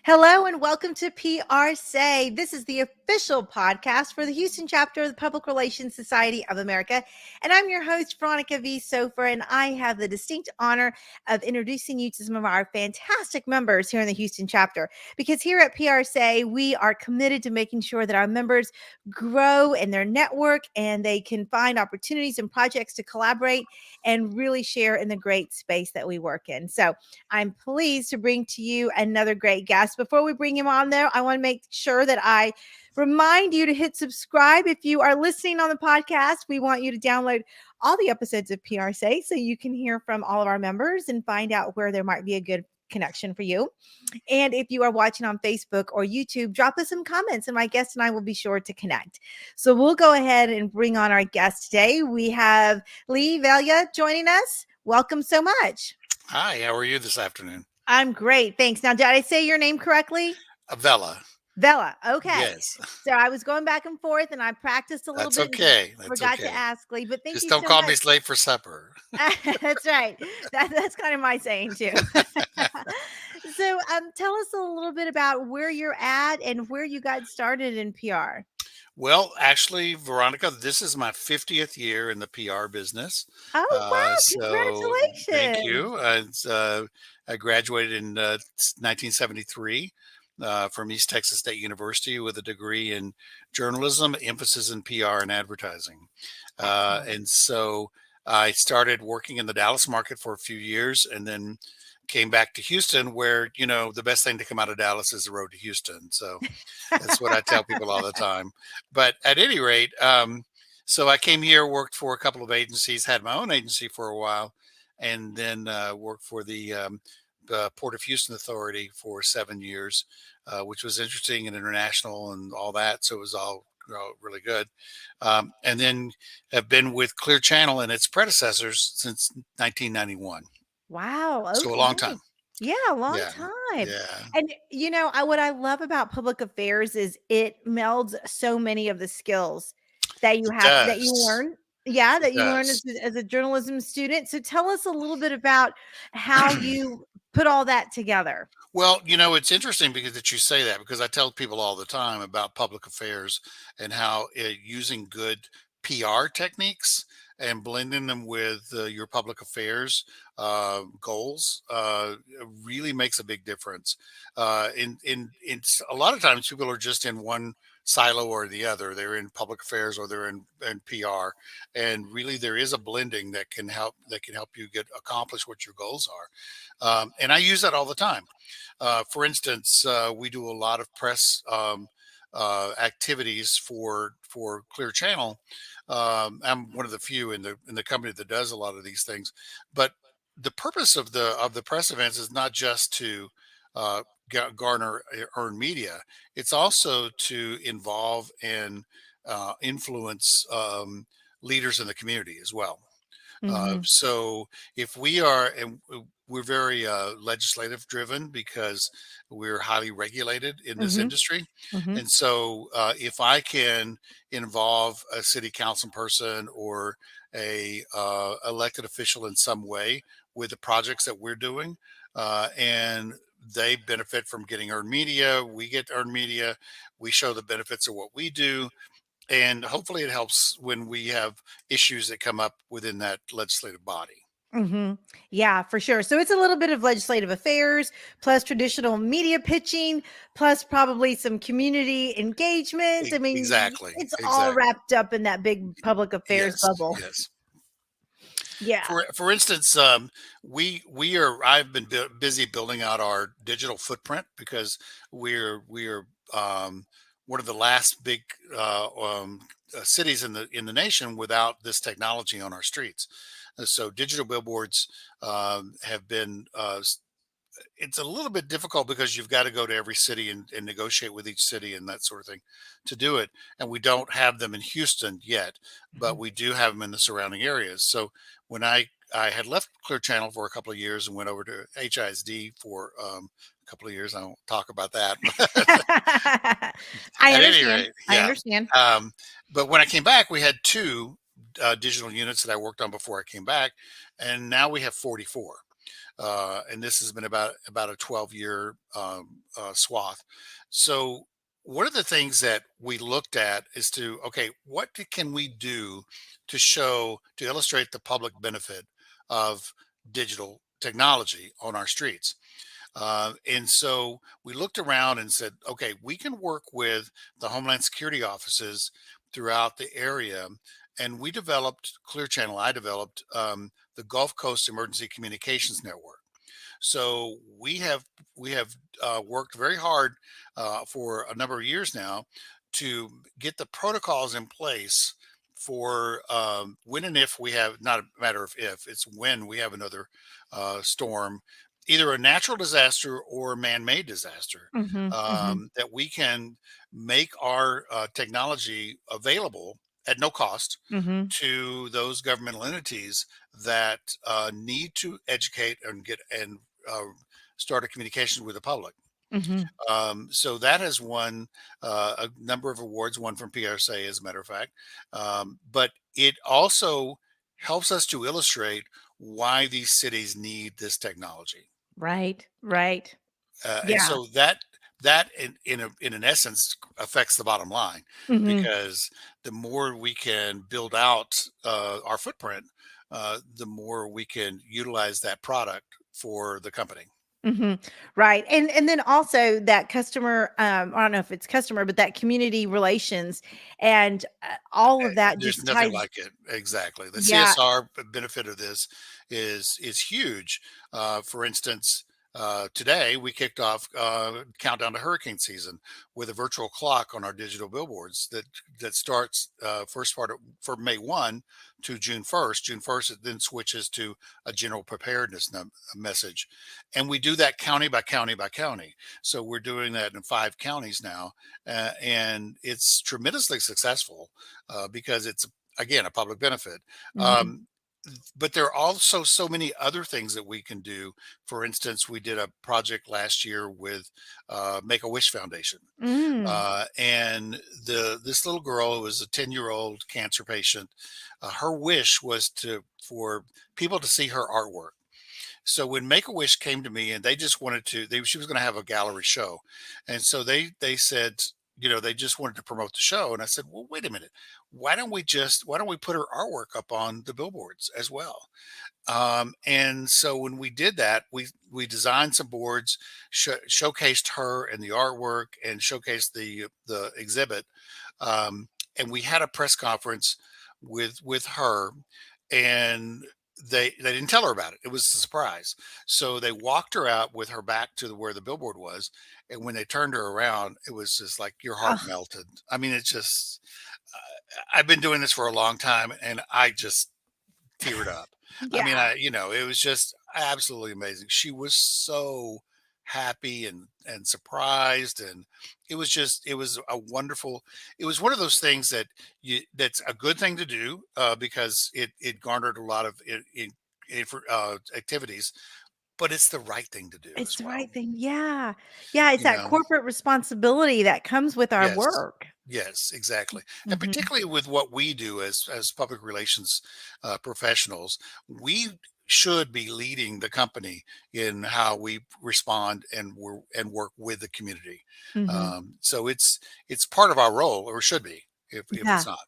Hello and welcome to PRSay. This is the official podcast for the Houston chapter of the Public Relations Society of America. And I'm your host, Veronica V. Sopher, and I have the distinct honor of introducing you to some of our fantastic members here in the Houston chapter. Because here at PRSay, we are committed to making sure that our members grow in their network and they can find opportunities and projects to collaborate and really share in the great space that we work in. So I'm pleased to bring to you another great guest. Before we bring him on there, I want to make sure that I remind you to hit subscribe. If you are listening on the podcast, we want you to download all the episodes of PRSay so you can hear from all of our members and find out where there might be a good connection for you. And if you are watching on Facebook or YouTube, drop us some comments and my guest and I will be sure to connect. So we'll go ahead and bring on our guest today. We have Lee Vela joining us. Welcome so much. Hi, how are you this afternoon? I'm great. Thanks. Now, did I say your name correctly? Vela. Vela. Okay. Yes. So I was going back and forth and I practiced a little That's bit. okay. That's Forgot okay. to ask Lee, but thank Just you don't so call much. me late for supper. That's right. That's kind of my saying too. So tell us a little bit about where you're at and where you got started in PR. Well, actually, Veronica, this is my 50th year in the PR business. Oh, wow. So thank Congratulations. you. I graduated in 1973 from East Texas State University with a degree in journalism, emphasis in PR and advertising. And so I started working in the Dallas market for a few years and then came back to Houston where, the best thing to come out of Dallas is the road to Houston. So that's what I tell people all the time. But at any rate, so I came here, worked for a couple of agencies, had my own agency for a while, and then worked for the Port of Houston Authority for 7 years, which was interesting and international and all that. So it was all really good. And then have been with Clear Channel and its predecessors since 1991. Wow. So a Okay. long time. Yeah, a long Yeah. time. Yeah. And what I love about public affairs is it melds so many of the skills that you It have that you does. learn. Yeah, It that you learn does. as a journalism student. So tell us a little bit about how you put all that together. Well, it's interesting because that you say that because I tell people all the time about public affairs and how using good PR techniques and blending them with your public affairs goals really makes a big difference. In a lot of times, people are just in one silo or the other. They're in public affairs or they're in PR, and really there is a blending that can help you accomplish what your goals are. And I use that all the time. For instance, we do a lot of press activities for Clear Channel. I'm one of the few in the company that does a lot of these things. But the purpose of the press events is not just to uh, garner earned media. It's also to involve and influence leaders in the community as well. Hmm. So if we are, and we're very legislative driven because we're highly regulated in this Hmm. industry. Hmm. And so if I can involve a city council person or a elected official in some way with the projects that we're doing, and they benefit from getting earned media, we get earned media, we show the benefits of what we do, and hopefully it helps when we have issues that come up within that legislative body. Hmm. Yeah, for sure. So it's a little bit of legislative affairs plus traditional media pitching, plus probably some community engagement. I mean, Exactly. it's all Exactly. wrapped up in that big public affairs Yes. bubble. Yes. Yeah. For instance, I've been busy building out our digital footprint because we're one of the last big cities in the nation without this technology on our streets. So digital billboards have been it's a little bit difficult because you've got to go to every city and negotiate with each city and that sort of thing to do it. And we don't have them in Houston yet, but we do have them in the surrounding areas. So when I had left Clear Channel for a couple of years and went over to HISD for a couple of years. I won't talk about that. I At any understand. rate, I yeah. understand. But when I came back, we had two digital units that I worked on before I came back, and now we have 44. and this has been about a 12-year swath. So one of the things that we looked at is to, okay, can we do to illustrate the public benefit of digital technology on our streets? And so we looked around and said, okay, we can work with the Homeland Security offices throughout the area. And we developed Clear Channel. I developed the Gulf Coast Emergency Communications Network. So we have worked very hard for a number of years now to get the protocols in place for when and if we have, not a matter of if, it's when we have another storm, either a natural disaster or a man-made disaster, Mhm, mhm, that we can make our technology available at no cost mhm, to those governmental entities that need to educate and get and uh, start a communication with the public. mhm. So that has won a number of awards, one from PRSA, as a matter of fact. But it also helps us to illustrate why these cities need this technology. Right, right. And Yeah. so that in an essence affects the bottom line, Mhm. because the more we can build out our footprint, the more we can utilize that product for the company. Mhm. Right. And then also that customer, I don't know if it's customer, but that community relations and, all of that There's just nothing ties. like it. Exactly. The Yeah. CSR benefit of this is huge. For instance, today we kicked off countdown to hurricane season with a virtual clock on our digital billboards that starts first part for May 1 to June 1st. June 1st, it then switches to a general preparedness message, and we do that county by county by county. So we're doing that in 5 counties now, and it's tremendously successful because it's, again, a public benefit. Mhm. Um, but there are also so many other things that we can do. For instance, we did a project last year with Make a Wish Foundation, Mm. and the this little girl who was a 10-year-old cancer patient. Her wish was to for people to see her artwork. So when Make a Wish came to me and they just wanted to, she was going to have a gallery show, and so they said, they just wanted to promote the show, and I said, well, wait a minute, why don't we put her artwork up on the billboards as well? And so when we did that, we designed some boards, showcased her and the artwork, and showcased the exhibit, and we had a press conference with her, and they didn't tell her about it. It was a surprise. So they walked her out with her back to where the billboard was, and when they turned her around, it was just like your heart Oh, melted. I mean, it's just I've been doing this for a long time, and I just teared up. I mean, yeah. it was just absolutely amazing. She was so happy and surprised, and it was a wonderful. It was one of those things that's a good thing to do because it garnered a lot of activities, but it's the right thing to do It's as the well. right thing. Yeah. Yeah, it's You that know. corporate responsibility that comes with our Yes. work. Yes, exactly. And Mhm. particularly with what we do as public relations professionals, we should be leading the company in how we respond and work with the community. Mhm. So it's part of our role, or should be, if Yeah. it's not.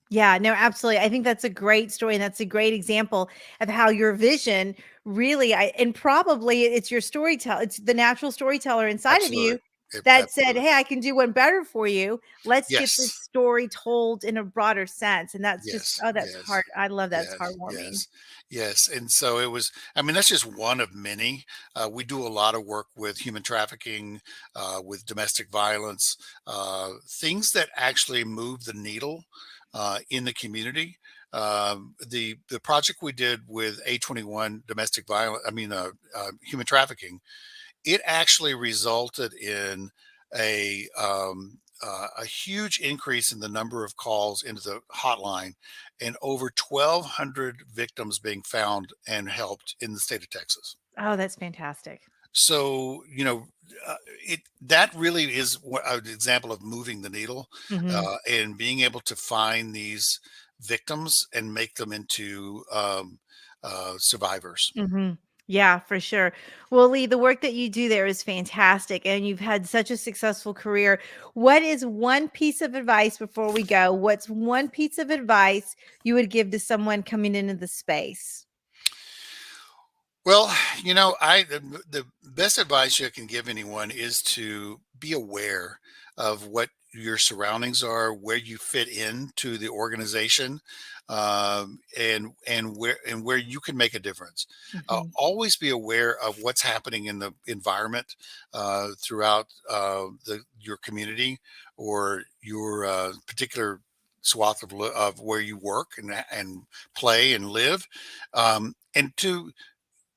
Yeah, no, absolutely. I think that's a great story, and that's a great example of how your vision really, and probably it's your storytell it's the natural storyteller inside of Absolutely. you that said, Absolutely. "Hey, I can do one better for you. Let's get this Yes. story told in a broader sense." And that's just, Yes, oh, that's yes, heart I love that. It's yes, heartwarming. yes, yes. And so it was, I mean, that's just one of many. We do a lot of work with human trafficking, with domestic violence, things that actually move the needle in the community. The project we did with A21 domestic violence, human trafficking, it actually resulted in a huge increase in the number of calls into the hotline, and over 1,200 victims being found and helped in the state of Texas. Oh, that's fantastic. So, it that really is an example of moving the needle, Mhm. and being able to find these victims and make them into survivors. Mhm. Yeah, for sure. Well, Lee, the work that you do there is fantastic, and you've had such a successful career. What is one piece of advice before we go? What's one piece of advice you would give to someone coming into the space? Well, the best advice you can give anyone is to be aware of what your surroundings are, where you fit into the organization, and where you can make a difference. Hmm. Always be aware of what's happening in the environment throughout your community or your particular swath of where you work and play and live, and to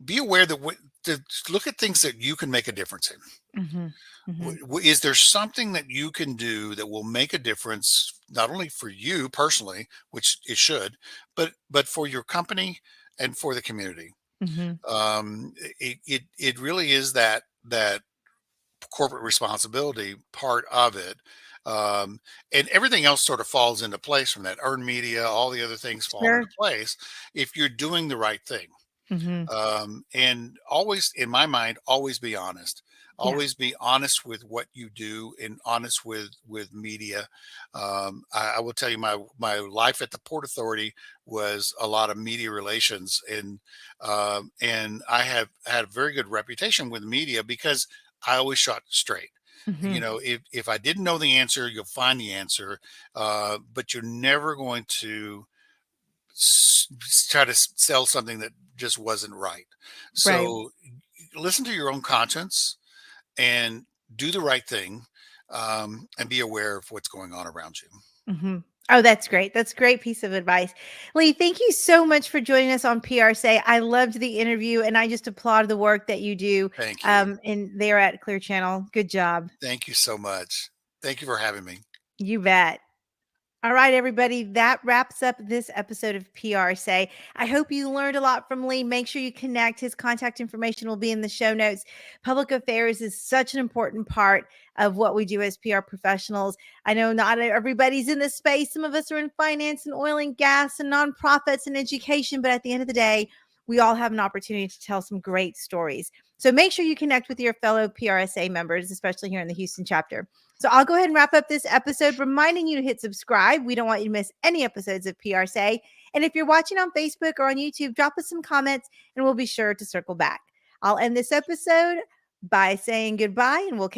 be aware that to look at things that you can make a difference in. Hmm. Hmm. Is there something that you can do that will make a difference, not only for you personally, which it should, but for your company and for the community? Hmm. It really is that corporate responsibility part of it. And everything else sort of falls into place from that. Earned media, all the other things fall into Sure. place if you're doing the right thing. Hmm. And always, in my mind, always be honest. Yeah. Always be honest with what you do and honest with media. I will tell you, my life at the Port Authority was a lot of media relations, and I have had a very good reputation with media because I always shot straight. Hmm. If I didn't know the answer, you'll find the answer, but you're never going to try to sell something that just wasn't right. Right. So listen to your own conscience and do the right thing, and be aware of what's going on around you. Hmm. Oh, that's great. That's a great piece of advice. Lee, thank you so much for joining us on PRSay. I loved the interview and I just applaud the work that you do Thank you. in there at Clear Channel. Good job. Thank you so much. Thank you for having me. You bet. All right, everybody, that wraps up this episode of PRSay. I hope you learned a lot from Lee. Make sure you connect. His contact information will be in the show notes. Public affairs is such an important part of what we do as PR professionals. I know not everybody's in this space. Some of us are in finance and oil and gas and nonprofits and education, but at the end of the day, we all have an opportunity to tell some great stories. So make sure you connect with your fellow PRSA members, especially here in the Houston chapter. So I'll go ahead and wrap up this episode, reminding you to hit subscribe. We don't want you to miss any episodes of PRSay. And if you're watching on Facebook or on YouTube, drop us some comments and we'll be sure to circle back. I'll end this episode by saying goodbye and we'll catch